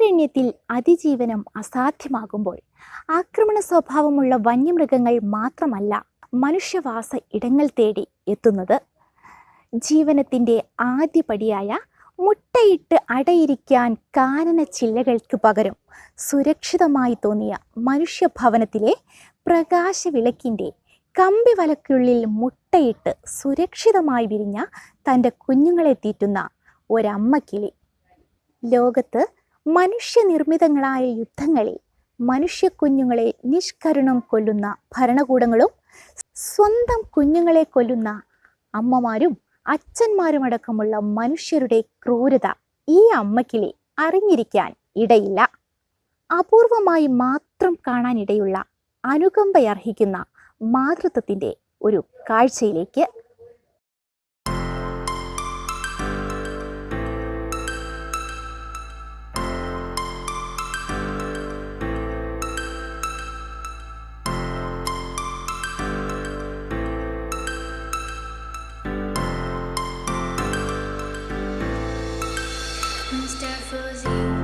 അഭയാരണ്യത്തിൽ അതിജീവനം അസാധ്യമാകുമ്പോൾ ആക്രമണ സ്വഭാവമുള്ള വന്യമൃഗങ്ങൾ മാത്രമല്ല മനുഷ്യവാസ ഇടങ്ങൾ തേടി എത്തുന്നത്. ജീവനത്തിൻ്റെ ആദ്യപടിയായ മുട്ടയിട്ട് അടയിരിക്കാൻ കാനന ചില്ലകൾക്ക് പകരം സുരക്ഷിതമായി തോന്നിയ മനുഷ്യഭവനത്തിലെ പ്രകാശവിളക്കിൻ്റെ കമ്പിവലയ്ക്കുള്ളിൽ മുട്ടയിട്ട് സുരക്ഷിതമായി വിരിഞ്ഞ തൻ്റെ കുഞ്ഞുങ്ങളെ തീറ്റുന്ന ഒരമ്മക്കിളി. ലോകത്ത് മനുഷ്യനിർമ്മിതങ്ങളായ യുദ്ധങ്ങളിൽ മനുഷ്യക്കുഞ്ഞുങ്ങളെ നിഷ്കരുണം കൊല്ലുന്ന ഭരണകൂടങ്ങളും സ്വന്തം കുഞ്ഞുങ്ങളെ കൊല്ലുന്ന അമ്മമാരും അച്ഛന്മാരുമടക്കമുള്ള മനുഷ്യരുടെ ക്രൂരത ഈ അമ്മക്കിളി അറിഞ്ഞിരിക്കാൻ ഇടയില്ല. അപൂർവമായി മാത്രം കാണാനിടയുള്ള അനുകമ്പയർഹിക്കുന്ന മാതൃത്വത്തിൻ്റെ ഒരു കാഴ്ചയിലേക്ക്. Mr. Fuzzy.